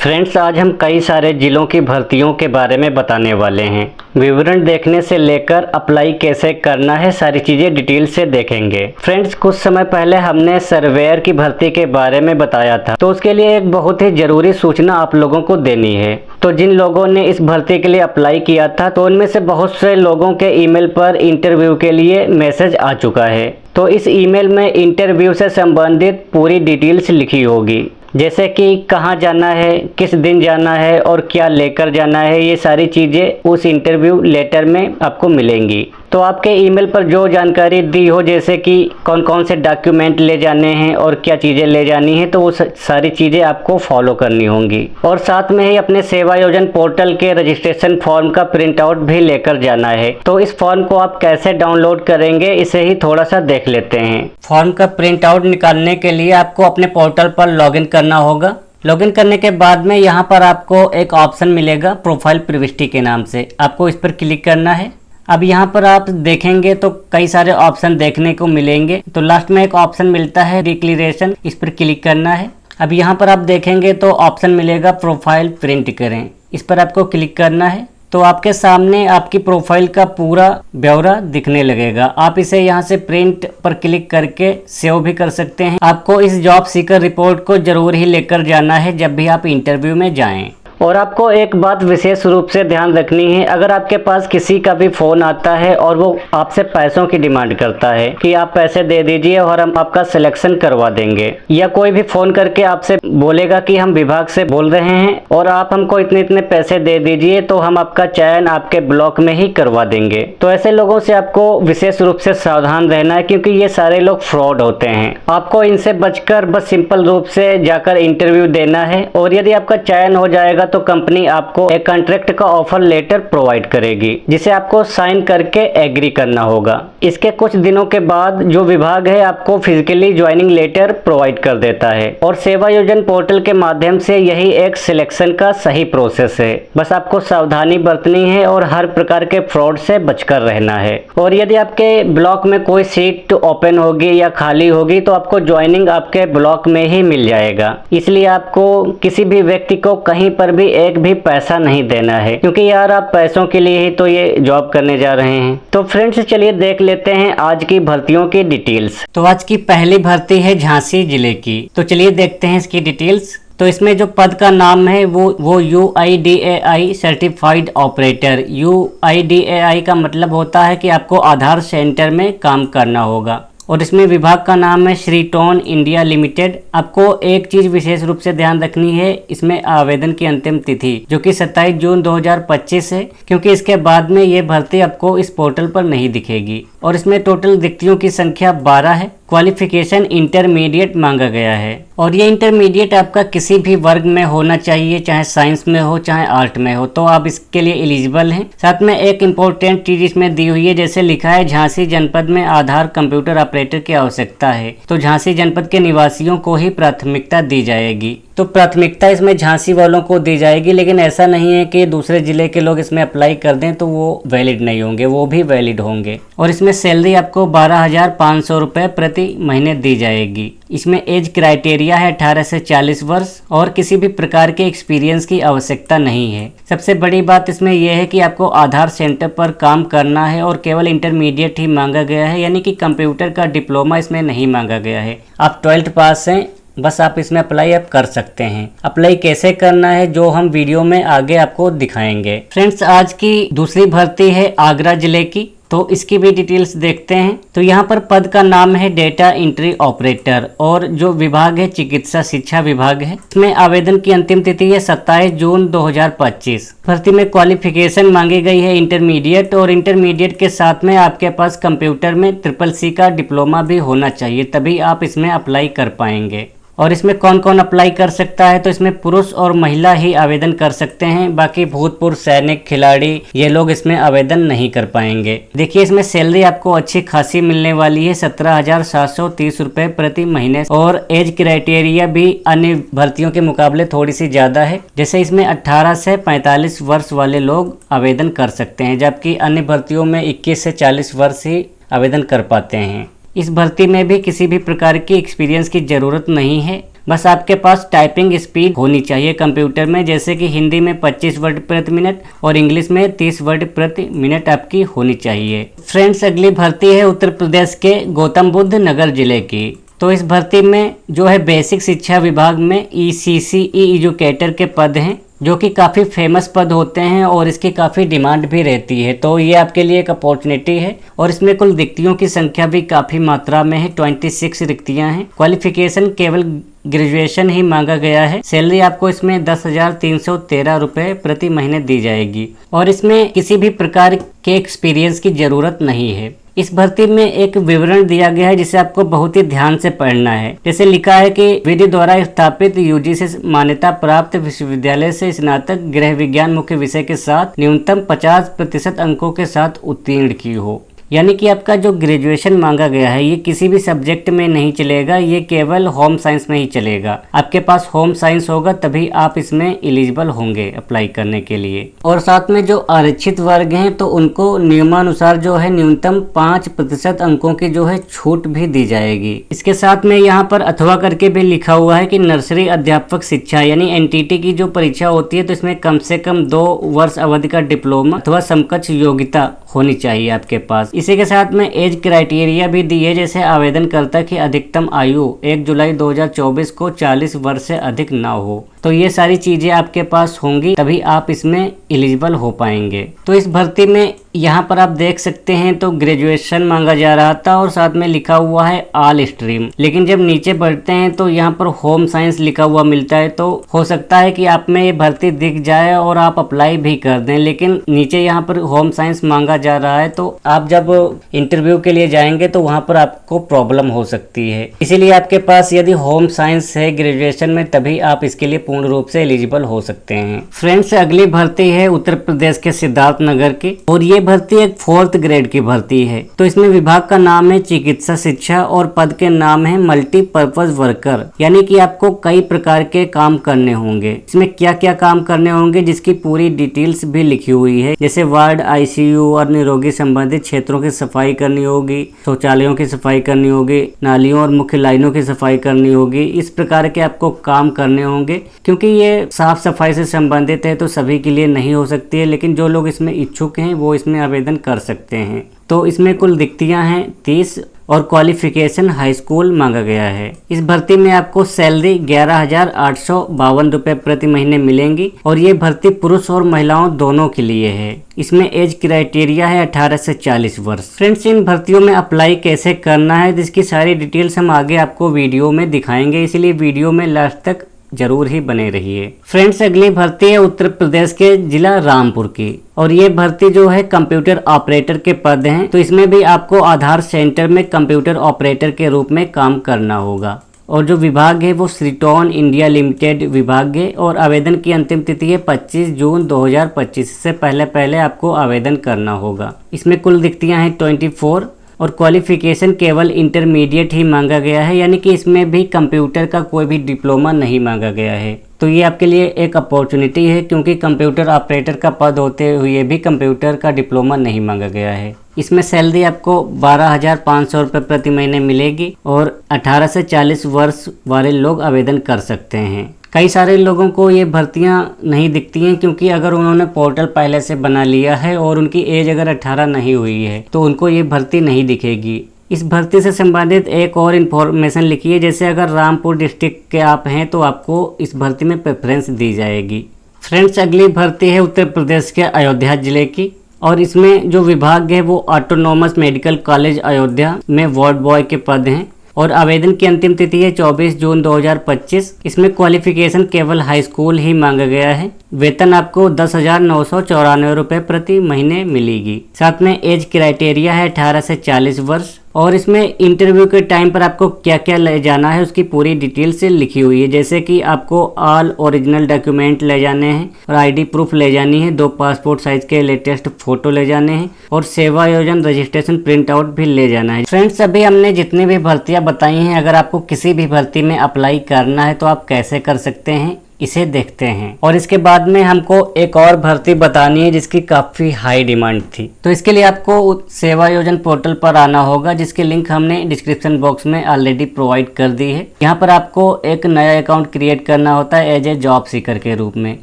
Friends, आज हम कई सारे जिलों की भर्तियों के बारे में बताने वाले हैं। विवरण देखने से लेकर अप्लाई कैसे करना है, सारी चीज़ें डिटेल से देखेंगे। फ्रेंड्स, कुछ समय पहले हमने सर्वेयर की भर्ती के बारे में बताया था, तो उसके लिए एक बहुत ही ज़रूरी सूचना आप लोगों को देनी है। तो जिन लोगों ने इस भर्ती के लिए अप्लाई किया था, तो उनमें से बहुत से लोगों के ईमेल पर इंटरव्यू के लिए मैसेज आ चुका है। तो इस ईमेल में इंटरव्यू से संबंधित पूरी डिटेल्स लिखी होगी, जैसे कि कहाँ जाना है, किस दिन जाना है और क्या लेकर जाना है। ये सारी चीज़ें उस इंटरव्यू लेटर में आपको मिलेंगी। तो आपके ईमेल पर जो जानकारी दी हो, जैसे कि कौन कौन से डॉक्यूमेंट ले जाने हैं और क्या चीज़ें ले जानी हैं, तो वो सारी चीज़ें आपको फॉलो करनी होंगी। और साथ में ही अपने सेवा योजन पोर्टल के रजिस्ट्रेशन फॉर्म का प्रिंट आउट भी लेकर जाना है। तो इस फॉर्म को आप कैसे डाउनलोड करेंगे, इसे ही थोड़ा सा देख लेते हैं। फॉर्म का प्रिंट आउट निकालने के लिए आपको अपने पोर्टल पर लॉगिन करना होगा। लॉगिन करने के बाद में यहाँ पर आपको एक ऑप्शन मिलेगा प्रोफाइल प्रविष्टि के नाम से, आपको इस पर क्लिक करना है। अब यहाँ पर आप देखेंगे तो कई सारे ऑप्शन देखने को मिलेंगे। तो लास्ट में एक ऑप्शन मिलता है डिक्लेरेशन, इस पर क्लिक करना है। अब यहाँ पर आप देखेंगे तो ऑप्शन मिलेगा प्रोफाइल प्रिंट करें, इस पर आपको क्लिक करना है। तो आपके सामने आपकी प्रोफाइल का पूरा ब्यौरा दिखने लगेगा। आप इसे यहाँ से प्रिंट पर क्लिक करके सेव भी कर सकते हैं। आपको इस जॉब सीकर रिपोर्ट को जरूर ही लेकर जाना है जब भी आप इंटरव्यू में जाएं। और आपको एक बात विशेष रूप से ध्यान रखनी है, अगर आपके पास किसी का भी फ़ोन आता है और वो आपसे पैसों की डिमांड करता है कि आप पैसे दे दीजिए और हम आपका सिलेक्शन करवा देंगे, या कोई भी फ़ोन करके आपसे बोलेगा कि हम विभाग से बोल रहे हैं और आप हमको इतने इतने पैसे दे दीजिए तो हम आपका चयन आपके ब्लॉक में ही करवा देंगे, तो ऐसे लोगों से आपको विशेष रूप से सावधान रहना है, क्योंकि ये सारे लोग फ्रॉड होते हैं। आपको इनसे बचकर बस सिंपल रूप से जाकर इंटरव्यू देना है, और यदि आपका चयन हो जाएगा तो कंपनी आपको एक कॉन्ट्रैक्ट का ऑफर लेटर प्रोवाइड करेगी, जिसे आपको साइन करके एग्री करना होगा। इसके कुछ दिनों के बाद जो विभाग है आपको फिजिकली ज्वाइनिंग लेटर प्रोवाइड कर देता है, और सेवा योजन पोर्टल के माध्यम से यही एक सिलेक्शन का सही प्रोसेस है। बस आपको सावधानी बरतनी है और हर प्रकार के फ्रॉड से बचकर रहना है। और यदि आपके ब्लॉक में कोई सीट ओपन होगी या खाली होगी तो आपको ज्वाइनिंग आपके ब्लॉक में ही मिल जाएगा। इसलिए आपको किसी भी व्यक्ति को कहीं पर भी एक भी पैसा नहीं देना है, क्योंकि यार आप पैसों के लिए ही तो ये जॉब करने जा रहे हैं। तो फ्रेंड्स, चलिए देख लेते हैं आज की भर्तियों की डिटेल्स। तो आज की पहली भर्ती है झांसी जिले की, तो चलिए देखते हैं इसकी डिटेल्स। तो इसमें जो पद का नाम है वो UIDAI सर्टिफाइड ऑपरेटर। UIDAI का मतलब होता है कि आपको आधार सेंटर में काम करना होगा, और इसमें विभाग का नाम है श्रीटोन इंडिया लिमिटेड। आपको एक चीज विशेष रूप से ध्यान रखनी है, इसमें आवेदन की अंतिम तिथि जो कि 27 जून 2025 है, क्योंकि इसके बाद में ये भर्ती आपको इस पोर्टल पर नहीं दिखेगी। और इसमें टोटल रिक्तियों की संख्या 12 है। क्वालिफिकेशन इंटरमीडिएट मांगा गया है, और ये इंटरमीडिएट आपका किसी भी वर्ग में होना चाहिए, चाहे साइंस में हो चाहे आर्ट में हो, तो आप इसके लिए एलिजिबल हैं। साथ में एक इम्पोर्टेंट चीज इसमें दी हुई है, जैसे लिखा है झांसी जनपद में आधार कंप्यूटर ऑपरेटर की आवश्यकता है, तो झांसी जनपद के निवासियों को ही प्राथमिकता दी जाएगी। तो प्राथमिकता इसमें झांसी वालों को दी जाएगी, लेकिन ऐसा नहीं है कि दूसरे जिले के लोग इसमें अप्लाई कर दें तो वो वैलिड नहीं होंगे, वो भी वैलिड होंगे। और इसमें सैलरी आपको 12,500 रुपये प्रति महीने दी जाएगी। इसमें एज क्राइटेरिया है 18 से 40 वर्ष, और किसी भी प्रकार के एक्सपीरियंस की आवश्यकता नहीं है। सबसे बड़ी बात इसमें यह है कि आपको आधार सेंटर पर काम करना है, और केवल इंटरमीडिएट ही मांगा गया है, यानी कि कंप्यूटर का डिप्लोमा इसमें नहीं मांगा गया है। आप 12th पास हैं, बस आप इसमें अप्लाई आप कर सकते हैं। अप्लाई कैसे करना है जो हम वीडियो में आगे आपको दिखाएंगे। फ्रेंड्स, आज की दूसरी भर्ती है आगरा जिले की, तो इसकी भी डिटेल्स देखते हैं। तो यहाँ पर पद का नाम है डेटा एंट्री ऑपरेटर, और जो विभाग है चिकित्सा शिक्षा विभाग है। इसमें आवेदन की अंतिम तिथि है 27 जून 2025। भर्ती में क्वालिफिकेशन मांगी गई है इंटरमीडिएट, और इंटरमीडिएट के साथ में आपके पास कंप्यूटर में CCC का डिप्लोमा भी होना चाहिए, तभी आप इसमें अप्लाई कर पाएंगे। और इसमें कौन कौन अप्लाई कर सकता है, तो इसमें पुरुष और महिला ही आवेदन कर सकते हैं। बाकी भूतपूर्व सैनिक, खिलाड़ी, ये लोग इसमें आवेदन नहीं कर पाएंगे। देखिए, इसमें सैलरी आपको अच्छी खासी मिलने वाली है, 17,730 रुपये प्रति महीने, और एज क्राइटेरिया भी अन्य भर्तियों के मुकाबले थोड़ी सी ज़्यादा है। जैसे इसमें 18 से 45 वर्ष वाले लोग आवेदन कर सकते हैं, जबकि अन्य भर्तियों में 21 से 40 वर्ष ही आवेदन कर पाते हैं। इस भर्ती में भी किसी भी प्रकार की एक्सपीरियंस की ज़रूरत नहीं है। बस आपके पास टाइपिंग स्पीड होनी चाहिए कंप्यूटर में, जैसे कि हिंदी में 25 वर्ड प्रति मिनट और इंग्लिश में 30 वर्ड प्रति मिनट आपकी होनी चाहिए। फ्रेंड्स, अगली भर्ती है उत्तर प्रदेश के गौतम बुद्ध नगर जिले की। तो इस भर्ती में जो है बेसिक शिक्षा विभाग में ECCE एजुकेटर के पद हैं, जो कि काफ़ी फेमस पद होते हैं और इसकी काफ़ी डिमांड भी रहती है। तो ये आपके लिए एक अपॉर्चुनिटी है और इसमें कुल रिक्तियों की संख्या भी काफ़ी मात्रा में है, 26 रिक्तियां हैं। क्वालिफिकेशन केवल ग्रेजुएशन ही मांगा गया है। सैलरी आपको इसमें 10,313 रुपये प्रति महीने दी जाएगी और इसमें किसी भी प्रकार के एक्सपीरियंस की ज़रूरत नहीं है। इस भर्ती में एक विवरण दिया गया है जिसे आपको बहुत ही ध्यान से पढ़ना है। जैसे लिखा है कि विधि द्वारा स्थापित UGC मान्यता प्राप्त विश्वविद्यालय से स्नातक गृह विज्ञान मुख्य विषय के साथ न्यूनतम 50% अंकों के साथ उत्तीर्ण की हो। यानी कि आपका जो ग्रेजुएशन मांगा गया है ये किसी भी सब्जेक्ट में नहीं चलेगा, ये केवल होम साइंस में ही चलेगा। आपके पास होम साइंस होगा तभी आप इसमें एलिजिबल होंगे अप्लाई करने के लिए। और साथ में जो आरक्षित वर्ग हैं तो उनको नियमानुसार जो है न्यूनतम 5% अंकों की जो है छूट भी दी जाएगी। इसके साथ में यहाँ पर अथवा करके भी लिखा हुआ है कि नर्सरी अध्यापक शिक्षा यानी NTT की जो परीक्षा होती है तो इसमें कम से कम 2 वर्ष अवधि का डिप्लोमा अथवा समकक्ष योग्यता होनी चाहिए आपके पास। इसी के साथ में एज क्राइटेरिया भी दी है, जैसे आवेदनकर्ता की अधिकतम आयु 1 जुलाई 2024 को 40 वर्ष से अधिक ना हो। तो ये सारी चीज़ें आपके पास होंगी तभी आप इसमें एलिजिबल हो पाएंगे। तो इस भर्ती में यहाँ पर आप देख सकते हैं तो ग्रेजुएशन मांगा जा रहा था और साथ में लिखा हुआ है ऑल स्ट्रीम, लेकिन जब नीचे बढ़ते हैं तो यहाँ पर होम साइंस लिखा हुआ मिलता है। तो हो सकता है कि आप में ये भर्ती दिख जाए और आप अप्लाई भी कर दें, लेकिन नीचे यहाँ पर होम साइंस मांगा जा रहा है तो आप जब इंटरव्यू के लिए जाएंगे तो वहाँ पर आपको प्रॉब्लम हो सकती है। इसीलिए आपके पास यदि होम साइंस है ग्रेजुएशन में तभी आप इसके लिए पूर्ण रूप से एलिजिबल हो सकते हैं। फ्रेंड्स, अगली भर्ती है उत्तर प्रदेश के सिद्धार्थ नगर की और ये भर्ती एक 4th ग्रेड की भर्ती है। तो इसमें विभाग का नाम है चिकित्सा शिक्षा और पद के नाम है मल्टीपर्पज वर्कर, यानी कि आपको कई प्रकार के काम करने होंगे। इसमें क्या क्या काम करने होंगे जिसकी पूरी डिटेल्स भी लिखी हुई है, जैसे वार्ड, ICU और निरोगी संबंधित क्षेत्रों की सफाई करनी होगी, शौचालयों की सफाई करनी होगी, नालियों और मुख्य लाइनों की सफाई करनी होगी। इस प्रकार के आपको काम करने होंगे। क्योंकि ये साफ सफाई से संबंधित है तो सभी के लिए नहीं हो सकती है, लेकिन जो लोग इसमें इच्छुक हैं वो इसमें आवेदन कर सकते हैं। तो इसमें कुल रिक्तियां हैं 30 और क्वालिफिकेशन हाई स्कूल मांगा गया है। इस भर्ती में आपको सैलरी 11,852 रुपये प्रति महीने मिलेंगी और ये भर्ती पुरुष और महिलाओं दोनों के लिए है। इसमें एज क्राइटेरिया है 18 से 40 वर्ष। फ्रेंड्स, इन भर्तियों में अप्लाई कैसे करना है जिसकी सारी डिटेल्स हम आगे आपको वीडियो में दिखाएंगे, इसलिए वीडियो में लास्ट तक जरूर ही बने रहिए। फ्रेंड्स, अगली भर्ती है उत्तर प्रदेश के जिला रामपुर की और ये भर्ती जो है कंप्यूटर ऑपरेटर के पद हैं। तो इसमें भी आपको आधार सेंटर में कंप्यूटर ऑपरेटर के रूप में काम करना होगा और जो विभाग है वो श्रीटोन इंडिया लिमिटेड विभाग है और आवेदन की अंतिम तिथि है 25 जून 2025 से पहले आपको आवेदन करना होगा। इसमें कुल रिक्तियां हैं 24 और क्वालिफिकेशन केवल इंटरमीडिएट ही मांगा गया है, यानी कि इसमें भी कंप्यूटर का कोई भी डिप्लोमा नहीं मांगा गया है। तो ये आपके लिए एक अपॉर्चुनिटी है क्योंकि कंप्यूटर ऑपरेटर का पद होते हुए भी कंप्यूटर का डिप्लोमा नहीं मांगा गया है। इसमें सैलरी आपको 12,500 रुपये प्रति महीने मिलेगी और 18 से 40 वर्ष वाले लोग आवेदन कर सकते हैं। कई सारे लोगों को ये भर्तियां नहीं दिखती हैं क्योंकि अगर उन्होंने पोर्टल पहले से बना लिया है और उनकी एज अगर 18 नहीं हुई है तो उनको ये भर्ती नहीं दिखेगी। इस भर्ती से संबंधित एक और इन्फॉर्मेशन लिखी है, जैसे अगर रामपुर डिस्ट्रिक्ट के आप हैं तो आपको इस भर्ती में प्रेफरेंस दी जाएगी। फ्रेंड्स, अगली भर्ती है उत्तर प्रदेश के अयोध्या जिले की और इसमें जो विभाग है वो ऑटोनॉमस मेडिकल कॉलेज अयोध्या में वार्ड बॉय के पद हैं और आवेदन की अंतिम तिथि है 24 जून 2025। इसमें क्वालिफिकेशन केवल हाई स्कूल ही मांगा गया है। वेतन आपको 10,994 रुपये प्रति महीने मिलेगी। साथ में एज क्राइटेरिया है 18 से 40 वर्ष और इसमें इंटरव्यू के टाइम पर आपको क्या क्या ले जाना है उसकी पूरी डिटेल से लिखी हुई है, जैसे कि आपको ऑल ओरिजिनल डॉक्यूमेंट ले जाने हैं और ID प्रूफ ले जानी है, 2 पासपोर्ट साइज के लेटेस्ट फोटो ले जाने हैं और सेवा योजना रजिस्ट्रेशन प्रिंट आउट भी ले जाना है। फ्रेंड्स, अभी हमने जितनी भी भर्तियां बताई हैं, अगर आपको किसी भी भर्ती में अप्लाई करना है तो आप कैसे कर सकते हैं इसे देखते हैं। और इसके बाद में हमको एक और भर्ती बतानी है जिसकी काफी हाई डिमांड थी। तो इसके लिए आपको सेवा योजन पोर्टल पर आना होगा, जिसकी लिंक हमने डिस्क्रिप्शन बॉक्स में ऑलरेडी प्रोवाइड कर दी है। यहाँ पर आपको एक नया अकाउंट क्रिएट करना होता है एज ए जॉब सीकर के रूप में।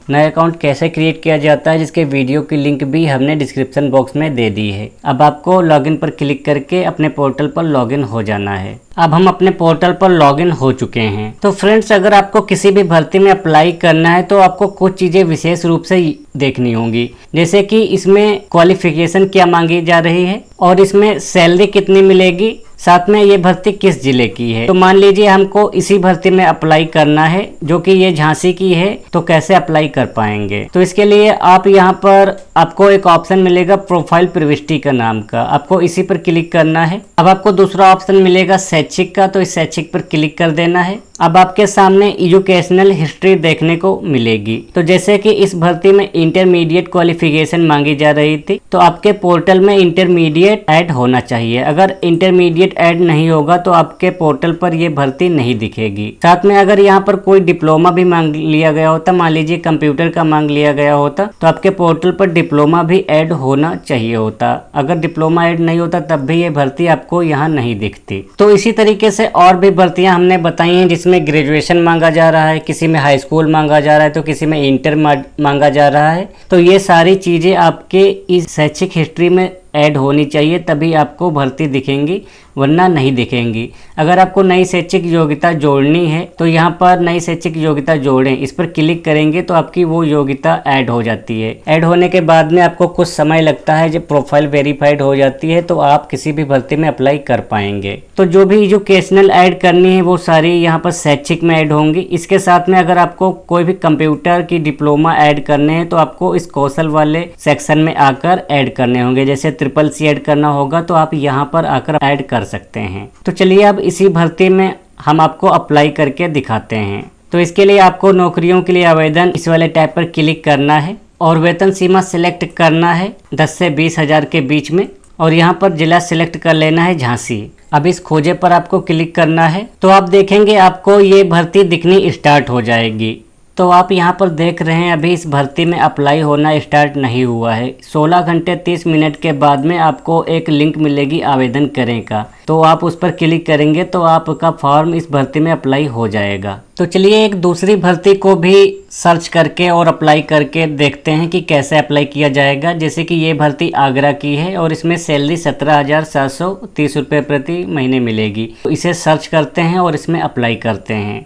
नया अकाउंट कैसे क्रिएट किया जाता है जिसके वीडियो की लिंक भी हमने डिस्क्रिप्शन बॉक्स में दे दी है। अब आपको लॉगिन पर क्लिक करके अपने पोर्टल पर लॉगिन हो जाना है। अब हम अपने पोर्टल पर लॉगिन हो चुके हैं। तो फ्रेंड्स, अगर आपको किसी भी भर्ती में अप्लाई करना है तो आपको कुछ चीज़ें विशेष रूप से देखनी होंगी, जैसे कि इसमें क्वालिफिकेशन क्या मांगी जा रही है और इसमें सैलरी कितनी मिलेगी, साथ में ये भर्ती किस जिले की है। तो मान लीजिए हमको इसी भर्ती में अप्लाई करना है जो कि ये झांसी की है, तो कैसे अप्लाई कर पाएंगे। तो इसके लिए आप यहाँ पर आपको एक ऑप्शन मिलेगा प्रोफाइल प्रविष्टि का नाम का, आपको इसी पर क्लिक करना है। अब आपको दूसरा ऑप्शन मिलेगा शैक्षिक का, तो इस शैक्षिक पर क्लिक कर देना है। अब आपके सामने एजुकेशनल हिस्ट्री देखने को मिलेगी। तो जैसे कि इस भर्ती में इंटरमीडिएट क्वालिफिकेशन मांगी जा रही थी, तो आपके पोर्टल में इंटरमीडिएट ऐड होना चाहिए। अगर इंटरमीडिएट ऐड नहीं होगा तो आपके पोर्टल पर ये भर्ती नहीं दिखेगी। साथ में अगर यहाँ पर कोई डिप्लोमा भी मांग लिया गया होता, मान लीजिए कंप्यूटर का मांग लिया गया होता, तो आपके पोर्टल पर डिप्लोमा भी ऐड होना चाहिए होता। अगर डिप्लोमा ऐड नहीं होता तब भी ये भर्ती आपको यहाँ नहीं दिखती। तो इसी तरीके से और भी भर्तियां हमने बताई हैं जिसमें ग्रेजुएशन मांगा जा रहा है, किसी में हाई स्कूल मांगा जा रहा है, तो किसी में इंटर मांगा जा रहा है। तो ये सारी चीजें आपके इस शैक्षिक हिस्ट्री में ऐड होनी चाहिए, तभी आपको भर्ती दिखेंगी, वरना नहीं दिखेंगी। अगर आपको नई शैक्षिक योग्यता जोड़नी है तो यहाँ पर नई शैक्षिक योग्यता जोड़ें, इस पर क्लिक करेंगे तो आपकी वो योग्यता ऐड हो जाती है। ऐड होने के बाद में आपको कुछ समय लगता है, जब प्रोफाइल वेरीफाइड हो जाती है तो आप किसी भी भर्ती में अप्लाई कर पाएंगे। तो जो भी एजुकेशनल ऐड करनी है वो सारी यहाँ पर शैक्षिक में ऐड होंगी। इसके साथ में अगर आपको कोई भी कंप्यूटर की डिप्लोमा ऐड करने हैं तो आपको इस कौशल वाले सेक्शन में आकर ऐड करने होंगे। जैसे CCC ऐड करना होगा तो आप यहाँ पर आकर ऐड कर सकते हैं। तो चलिए अब इसी भर्ती में हम आपको अप्लाई करके दिखाते हैं। तो इसके लिए आपको नौकरियों के लिए आवेदन इस वाले टैब पर क्लिक करना है और वेतन सीमा सिलेक्ट करना है 10 से 20 हज़ार के बीच में, और यहाँ पर जिला सिलेक्ट कर लेना है झांसी। अब इस खोजे पर आपको क्लिक करना है तो आप देखेंगे आपको ये भर्ती दिखनी स्टार्ट हो जाएगी। तो आप यहाँ पर देख रहे हैं अभी इस भर्ती में अप्लाई होना स्टार्ट नहीं हुआ है। 16 घंटे 30 मिनट के बाद में आपको एक लिंक मिलेगी आवेदन करें का, तो आप उस पर क्लिक करेंगे तो आपका फॉर्म इस भर्ती में अप्लाई हो जाएगा। तो चलिए एक दूसरी भर्ती को भी सर्च करके और अप्लाई करके देखते हैं कि कैसे अप्लाई किया जाएगा। जैसे कि ये भर्ती आगरा की है और इसमें सैलरी 17,730 रुपये प्रति महीने मिलेगी। तो इसे सर्च करते हैं और इसमें अप्लाई करते हैं।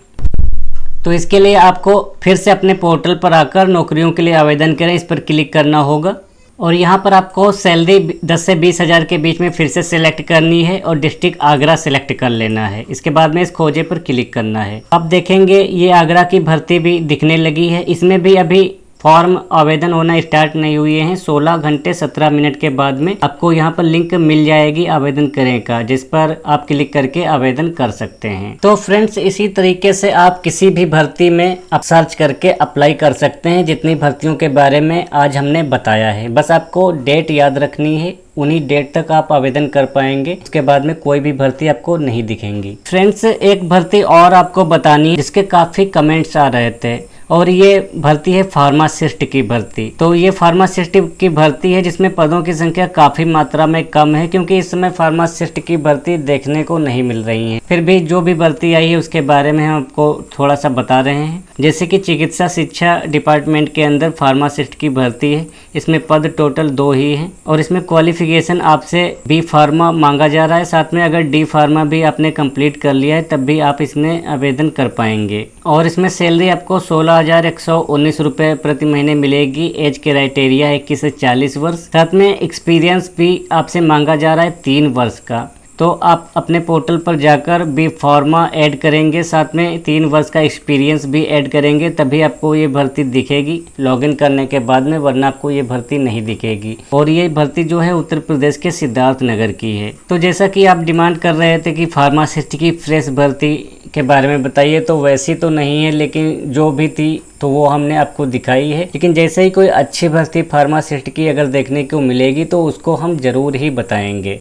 तो इसके लिए आपको फिर से अपने पोर्टल पर आकर नौकरियों के लिए आवेदन करें, इस पर क्लिक करना होगा और यहाँ पर आपको सैलरी 10 से 20 हज़ार के बीच में फिर से सिलेक्ट करनी है और डिस्ट्रिक्ट आगरा सिलेक्ट कर लेना है। इसके बाद में इस खोजे पर क्लिक करना है। अब देखेंगे ये आगरा की भर्ती भी दिखने लगी है। इसमें भी अभी फॉर्म आवेदन होना स्टार्ट नहीं हुए हैं। 16 घंटे 17 मिनट के बाद में आपको यहाँ पर लिंक मिल जाएगी आवेदन करें का, जिस पर आप क्लिक करके आवेदन कर सकते हैं। तो फ्रेंड्स, इसी तरीके से आप किसी भी भर्ती में आप सर्च करके अप्लाई कर सकते हैं, जितनी भर्तियों के बारे में आज हमने बताया है। बस आपको डेट याद रखनी है, उन्हीं डेट तक आप आवेदन कर पाएंगे। उसके बाद में कोई भी भर्ती आपको नहीं दिखेंगी। फ्रेंड्स, एक भर्ती और आपको बतानी है जिसके काफ़ी कमेंट्स आ रहे थे, और ये भर्ती है फार्मासिस्ट की भर्ती। तो ये फार्मासिस्ट की भर्ती है जिसमें पदों की संख्या काफ़ी मात्रा में कम है, क्योंकि इस समय फार्मासिस्ट की भर्ती देखने को नहीं मिल रही है। फिर भी जो भी भर्ती आई है उसके बारे में हम आपको थोड़ा सा बता रहे हैं। जैसे कि चिकित्सा शिक्षा डिपार्टमेंट के अंदर फार्मासिस्ट की भर्ती है। इसमें पद टोटल 2 ही हैं और इसमें क्वालिफिकेशन आपसे B फार्मा मांगा जा रहा है। साथ में अगर D फार्मा भी आपने कंप्लीट कर लिया है तब भी आप इसमें आवेदन कर पाएंगे। और इसमें सैलरी आपको 16,119 रुपये प्रति महीने मिलेगी। एज क्राइटेरिया 21 से 40 वर्ष। साथ में एक्सपीरियंस भी आपसे मांगा जा रहा है 3 वर्ष का। तो आप अपने पोर्टल पर जाकर B फार्मा ऐड करेंगे, साथ में 3 वर्ष का एक्सपीरियंस भी ऐड करेंगे, तभी आपको ये भर्ती दिखेगी लॉगिन करने के बाद में, वरना आपको ये भर्ती नहीं दिखेगी। और ये भर्ती जो है उत्तर प्रदेश के सिद्धार्थ नगर की है। तो जैसा कि आप डिमांड कर रहे थे कि फार्मासिस्ट की फ्रेश भर्ती के बारे में बताइए, तो वैसी तो नहीं है, लेकिन जो भी थी तो वो हमने आपको दिखाई है। लेकिन जैसे ही कोई अच्छी भर्ती फार्मासिस्ट की अगर देखने को मिलेगी तो उसको हम ज़रूर ही बताएंगे।